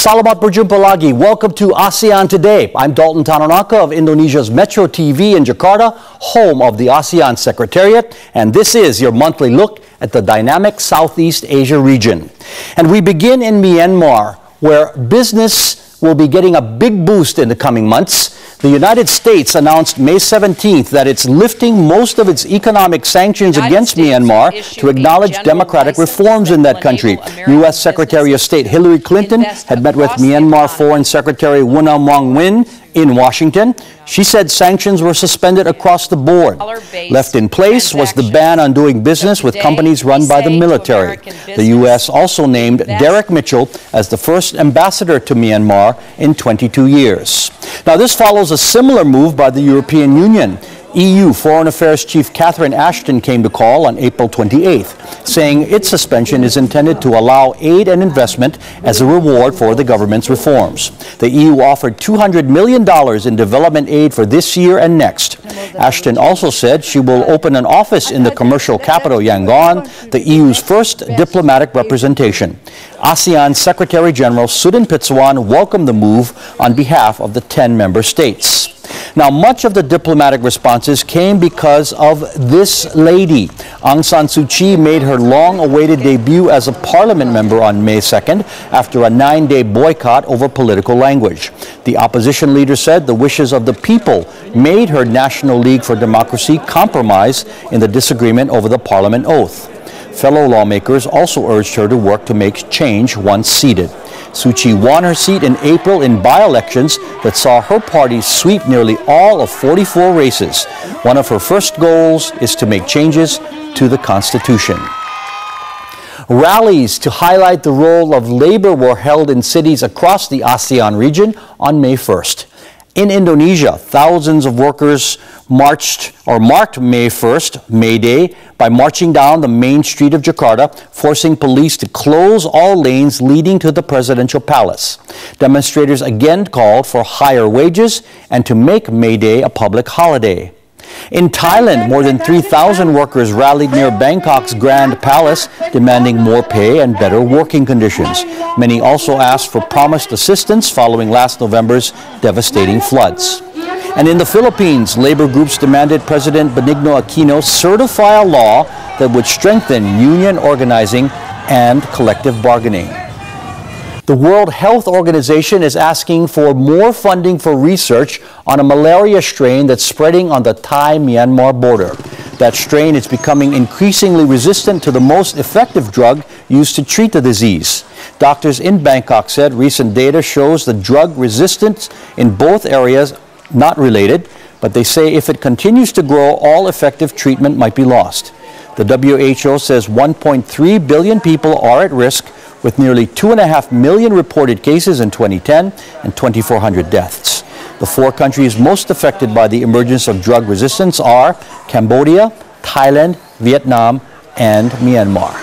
Salamat berjumpa lagi. Welcome to ASEAN Today. I'm Dalton Tanonaka of Indonesia's Metro TV in Jakarta, home of the ASEAN Secretariat, and this is your monthly look at the dynamic Southeast Asia region. And we begin in Myanmar, where business will be getting a big boost in the coming months. The United States announced May 17th that it's lifting most of its economic sanctions against Myanmar to acknowledge democratic reforms in that country. U.S. Secretary of State Hillary Clinton had met with Myanmar Foreign Secretary Win in Washington. She said sanctions were suspended across the board. Left in place was the ban on doing business with companies run by the military. The U.S. also named Derek Mitchell as the first ambassador to Myanmar in 22 years. Now, this follows a similar move by the European Union. EU Foreign Affairs Chief Catherine Ashton came to call on April 28th, saying its suspension is intended to allow aid and investment as a reward for the government's reforms. The EU offered $200 million in development aid for this year and next. Ashton also said she will open an office in the commercial capital Yangon, the EU's first diplomatic representation. ASEAN Secretary General Sudin Pitsuwan welcomed the move on behalf of the 10 member states. Now, much of the diplomatic responses came because of this lady. Aung San Suu Kyi made her long-awaited debut as a parliament member on May 2nd after a 9-day boycott over political language. The opposition leader said the wishes of the people made her National League for Democracy compromise in the disagreement over the parliament oath. Fellow lawmakers also urged her to work to make change once seated. Suu Kyi won her seat in April in by-elections that saw her party sweep nearly all of 44 races. One of her first goals is to make changes to the Constitution. Rallies to highlight the role of labor were held in cities across the ASEAN region on May 1st. In Indonesia, thousands of workers marked May 1st, May Day, by marching down the main street of Jakarta, forcing police to close all lanes leading to the presidential palace. Demonstrators again called for higher wages and to make May Day a public holiday. In Thailand, more than 3,000 workers rallied near Bangkok's Grand Palace, demanding more pay and better working conditions. Many also asked for promised assistance following last November's devastating floods. And in the Philippines, labor groups demanded President Benigno Aquino certify a law that would strengthen union organizing and collective bargaining. The World Health Organization is asking for more funding for research on a malaria strain that's spreading on the Thai-Myanmar border. That strain is becoming increasingly resistant to the most effective drug used to treat the disease. Doctors in Bangkok said recent data shows the drug resistance in both areas not related, but they say if it continues to grow, all effective treatment might be lost. The WHO says 1.3 billion people are at risk, with nearly 2.5 million reported cases in 2010 and 2,400 deaths. The 4 countries most affected by the emergence of drug resistance are Cambodia, Thailand, Vietnam, and Myanmar.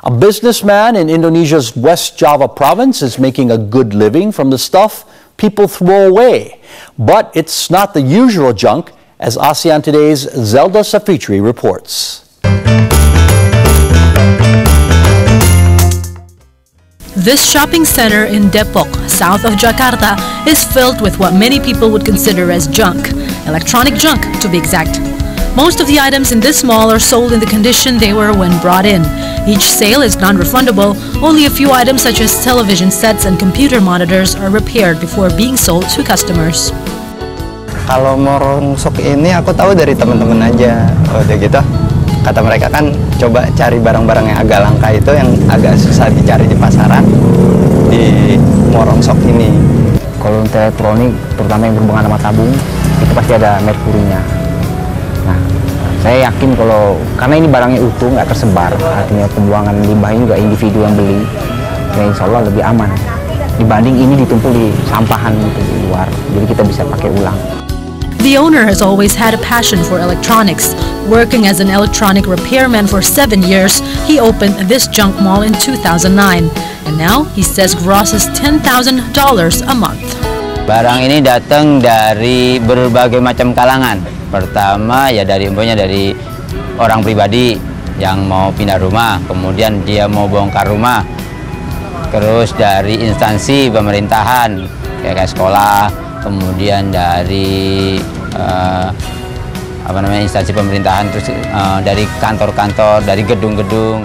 A businessman in Indonesia's West Java province is making a good living from the stuff people throw away. But it's not the usual junk, as ASEAN Today's Zelda Safitri reports. This shopping center in Depok, south of Jakarta, is filled with what many people would consider as junk. Electronic junk, to be exact. Most of the items in this mall are sold in the condition they were when brought in. Each sale is non-refundable. Only a few items such as television sets and computer monitors are repaired before being sold to customers. Kalau mongsok ini aku tahu dari teman-teman aja. Udah gitu. Kata mereka kan coba cari barang-barang yang agak langka itu, yang agak susah dicari di pasaran, di mongsok ini. Kalau untuk elektronik, terutama yang berhubungan sama tabung, itu pasti ada merkurinya. Nah, saya yakin kalau, karena ini barangnya utuh, nggak tersebar, artinya pembuangan limbahnya juga individu yang beli, ya insya Allah lebih aman. Dibanding ini ditumpul di sampahan gitu di luar, jadi kita bisa pakai ulang. The owner has always had a passion for electronics. Working as an electronic repairman for 7 years, he opened this junk mall in 2009. And now he says grosses $10,000 a month. Barang ini datang dari berbagai macam kalangan. Pertama ya dari orang pribadi yang mau pindah rumah, kemudian dia mau bongkar rumah, terus dari instansi pemerintahan kayak sekolah, kemudian dari instansi pemerintahan, terus dari kantor-kantor, dari gedung-gedung.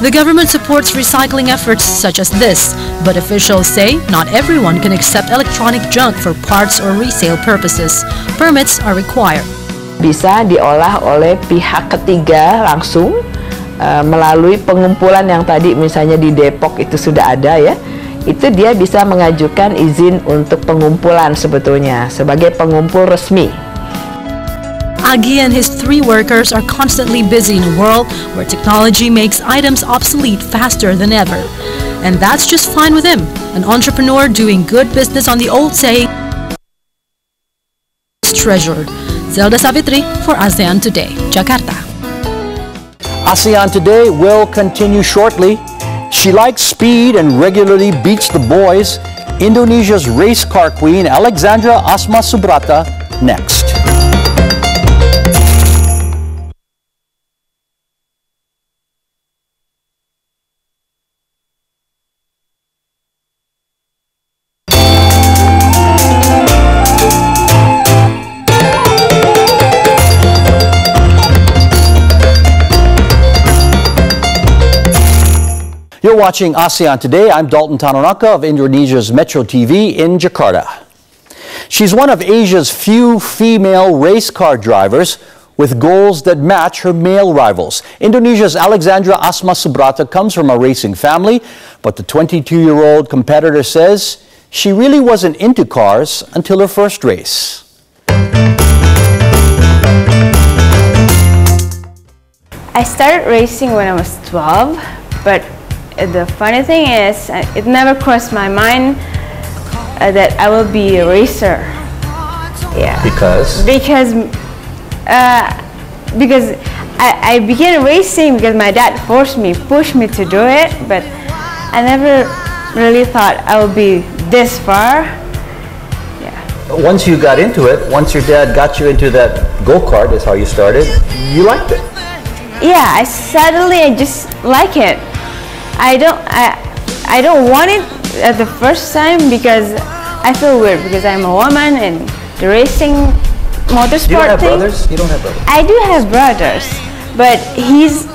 The government supports recycling efforts such as this, but officials say not everyone can accept electronic junk for parts or resale purposes. Permits are required. Bisa diolah oleh pihak ketiga langsung melalui pengumpulan yang tadi misalnya di Depok itu sudah ada ya. Itu dia bisa mengajukan izin untuk pengumpulan sebetulnya sebagai pengumpul resmi. Agi and his 3 workers are constantly busy in a world where technology makes items obsolete faster than ever. And that's just fine with him, an entrepreneur doing good business on the old saying is treasured. Zelda Savitri for ASEAN Today, Jakarta. ASEAN Today will continue shortly. She likes speed and regularly beats the boys. Indonesia's race car queen Alexandra Asma Subrata next. You're watching ASEAN Today. I'm Dalton Tanonaka of Indonesia's Metro TV in Jakarta. She's one of Asia's few female race car drivers with goals that match her male rivals. Indonesia's Alexandra Asma Subrata comes from a racing family, but the 22-year-old competitor says she really wasn't into cars until her first race. I started racing when I was 12, but the funny thing is, it never crossed my mind that I will be a racer. Yeah. Because? Because I began racing because my dad pushed me to do it, but I never really thought I would be this far. Yeah. Once you got into it, once your dad got you into that go-kart, is how you started, you liked it. Yeah, I just like it. I don't want it at the first time because I feel weird because I'm a woman and the racing motorsport You don't have thing. brothers? You don't have brothers? I do have brothers, but he's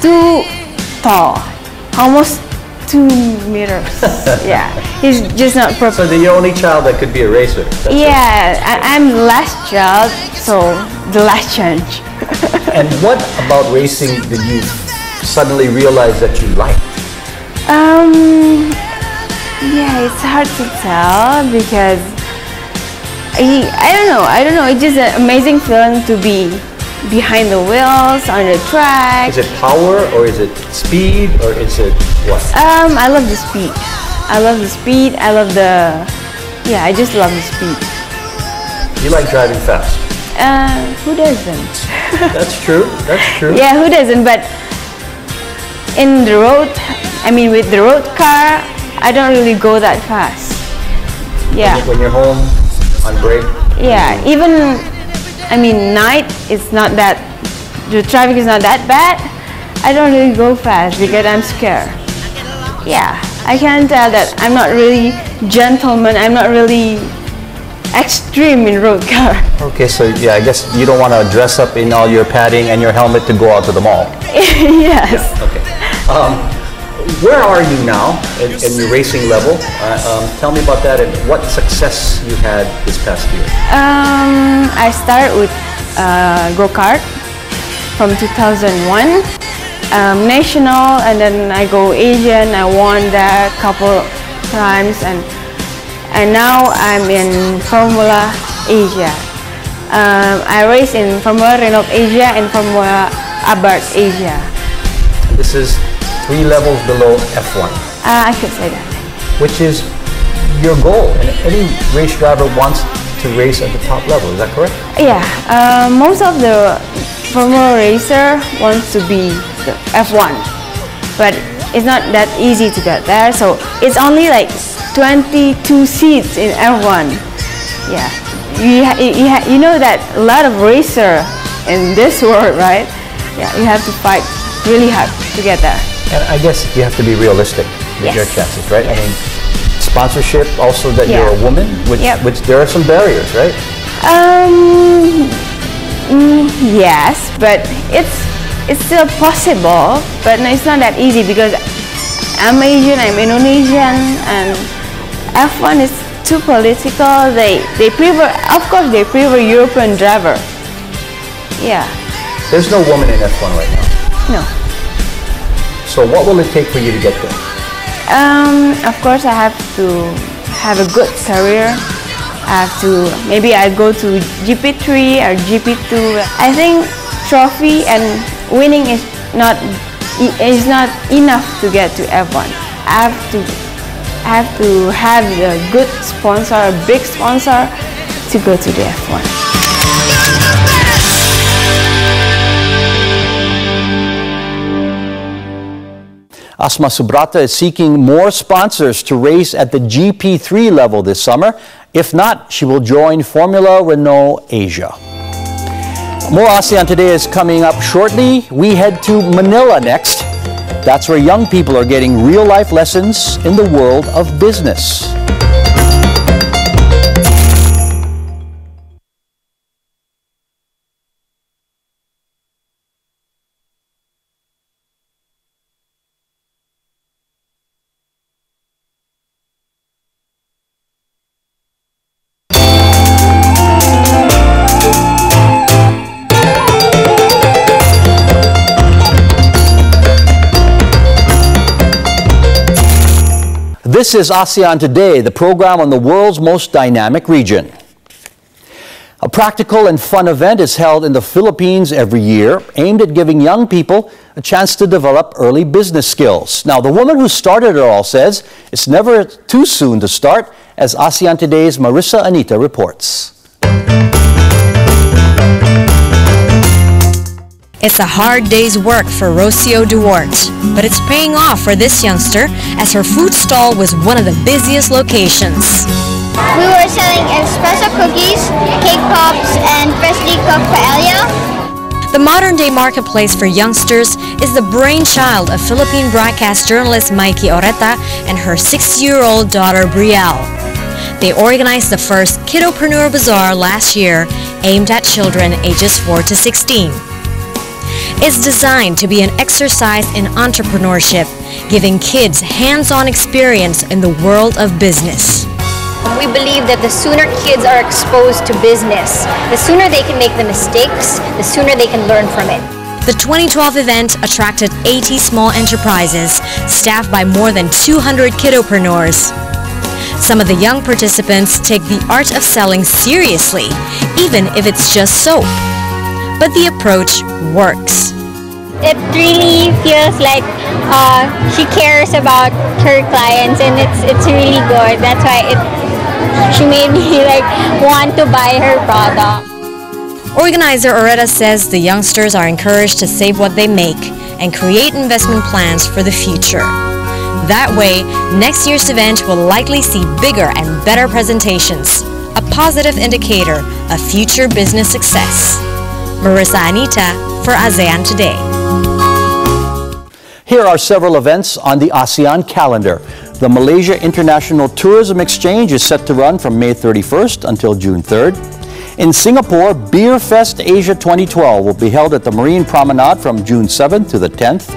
too tall, almost 2 meters. Yeah, he's just not proper. So you're the only child that could be a racer? I'm the last child, so the last chance. And what about racing did you suddenly realize that you liked? Yeah, it's hard to tell because I don't know. It's just an amazing feeling to be behind the wheels on the track. Is it power or is it speed or is it what? I love the speed. I just love the speed. You like driving fast? Who doesn't? That's true. Yeah, who doesn't? But in the road, with the road car, I don't really go that fast. Yeah. When you're home on break? Yeah, even, night, it's not that, the traffic is not that bad. I don't really go fast because I'm scared. Yeah, I can tell that I'm not really gentleman, I'm not really extreme in road car. Okay, so yeah, I guess you don't want to dress up in all your padding and your helmet to go out to the mall. Yes. Yeah, okay. Where are you now in your racing level? Tell me about that and what success you had this past year. I started with go-kart from 2001, national, and then I go Asian. I won that a couple times, and now I'm in Formula Asia. I race in Formula Renault Asia and Formula Abarth Asia. This is 3 levels below F1. I could say that. Which is your goal, and any race driver wants to race at the top level, is that correct? Yeah, most of the Formula racer wants to be the F1, but it's not that easy to get there, so it's only like 22 seats in F1. Yeah, you know that a lot of racer in this world, right? Yeah, you have to fight really hard to get there. And I guess you have to be realistic with your chances, right? I mean, sponsorship, also that you're a woman, which there are some barriers, right? Yes, but it's still possible, but no, it's not that easy because I'm Asian, I'm Indonesian, and F1 is too political. They prefer, of course, they prefer European driver. Yeah. There's no woman in F1 right now. No. So what will it take for you to get there? Of course, I have to have a good career. I have to, maybe I go to GP3 or GP2. I think trophy and winning is not enough to get to F1. I have to have a good sponsor, a big sponsor to go to the F1. Asma Subrata is seeking more sponsors to race at the GP3 level this summer. If not, she will join Formula Renault Asia. More ASEAN Today is coming up shortly. We head to Manila next. That's where young people are getting real-life lessons in the world of business. This is ASEAN Today, the program on the world's most dynamic region. A practical and fun event is held in the Philippines every year, aimed at giving young people a chance to develop early business skills. Now, the woman who started it all says it's never too soon to start, as ASEAN Today's Marissa Anita reports. It's a hard day's work for Rocio Duarte, but it's paying off for this youngster as her food stall was one of the busiest locations. We were selling espresso cookies, cake pops, and freshly cooked paella. The modern-day marketplace for youngsters is the brainchild of Philippine broadcast journalist Mikey Oreta and her 6-year-old daughter Brielle. They organized the first Kidopreneur Bazaar last year, aimed at children ages 4 to 16. It's designed to be an exercise in entrepreneurship, giving kids hands-on experience in the world of business. We believe that the sooner kids are exposed to business, the sooner they can make the mistakes, the sooner they can learn from it. The 2012 event attracted 80 small enterprises, staffed by more than 200 kidopreneurs. Some of the young participants take the art of selling seriously, even if it's just soap. But the approach works. It really feels like she cares about her clients, and it's really good. That's why she made me want to buy her product. Organizer Oreta says the youngsters are encouraged to save what they make and create investment plans for the future. That way, next year's event will likely see bigger and better presentations, a positive indicator of future business success. Marissa Anita for ASEAN Today. Here are several events on the ASEAN calendar. The Malaysia International Tourism Exchange is set to run from May 31st until June 3rd. In Singapore, Beer Fest Asia 2012 will be held at the Marine Promenade from June 7th to the 10th.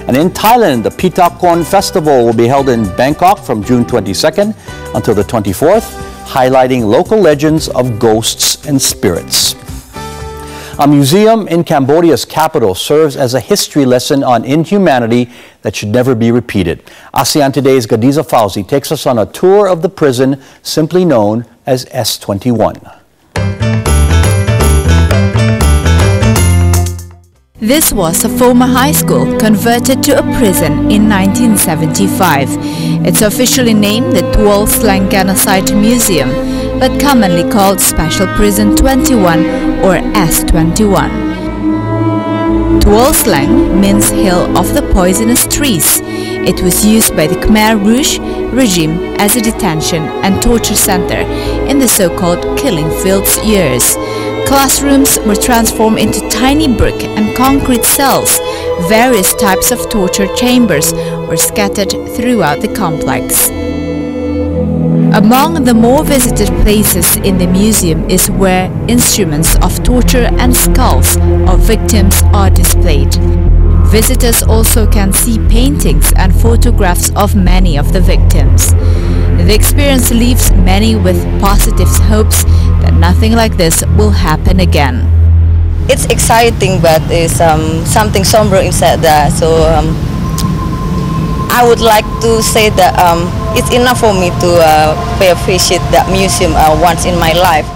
And in Thailand, the Pitakon Festival will be held in Bangkok from June 22nd until the 24th, highlighting local legends of ghosts and spirits. A museum in Cambodia's capital serves as a history lesson on inhumanity that should never be repeated. ASEAN Today's Gadiza Fauzi takes us on a tour of the prison simply known as S21. This was a former high school converted to a prison in 1975. It's officially named the Tuol Sleng Genocide Museum, but commonly called Special Prison 21 or S21. Tuol Sleng means Hill of the Poisonous Trees. It was used by the Khmer Rouge regime as a detention and torture center in the so-called Killing Fields years. Classrooms were transformed into tiny brick and concrete cells, Various types of torture chambers were scattered throughout the complex. Among the more visited places in the museum is where instruments of torture and skulls of victims are displayed. Visitors also can see paintings and photographs of many of the victims. The experience leaves many with positive hopes that nothing like this will happen again. It's exciting, but it's something somber inside that. So I would like to say that it's enough for me to pay a visit that museum once in my life.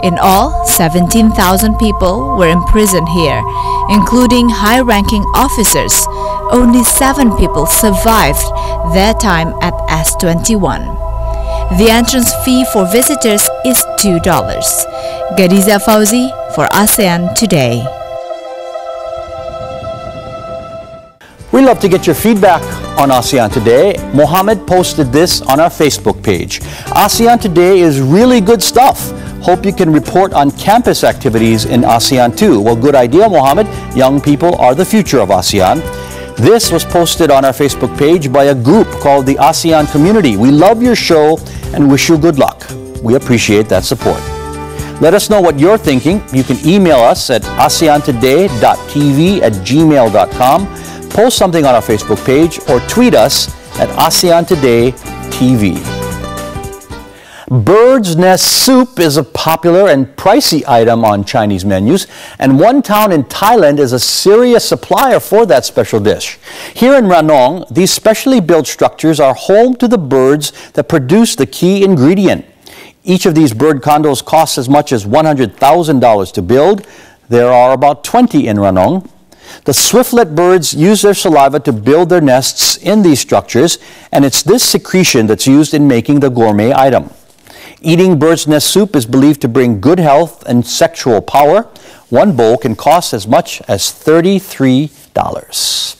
In all, 17,000 people were imprisoned here, including high-ranking officers. Only 7 people survived their time at S21. The entrance fee for visitors is $2. Gadiza Fauzi for ASEAN Today. We love to get your feedback on ASEAN Today. Mohammed posted this on our Facebook page. ASEAN Today is really good stuff. Hope you can report on campus activities in ASEAN too. Well, good idea, Mohammed. Young people are the future of ASEAN. This was posted on our Facebook page by a group called the ASEAN Community. We love your show and wish you good luck. We appreciate that support. Let us know what you're thinking. You can email us at aseantoday.tv@gmail.com, post something on our Facebook page, or tweet us at ASEAN Today TV. Bird's nest soup is a popular and pricey item on Chinese menus, and one town in Thailand is a serious supplier for that special dish. Here in Ranong, these specially built structures are home to the birds that produce the key ingredient. Each of these bird condos costs as much as $100,000 to build. There are about 20 in Ranong. The swiftlet birds use their saliva to build their nests in these structures, and it's this secretion that's used in making the gourmet item. Eating bird's nest soup is believed to bring good health and sexual power. One bowl can cost as much as $33.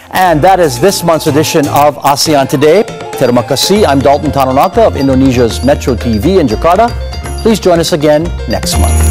And that is this month's edition of ASEAN Today. Terima kasih. I'm Dalton Tanonaka of Indonesia's Metro TV in Jakarta. Please join us again next month.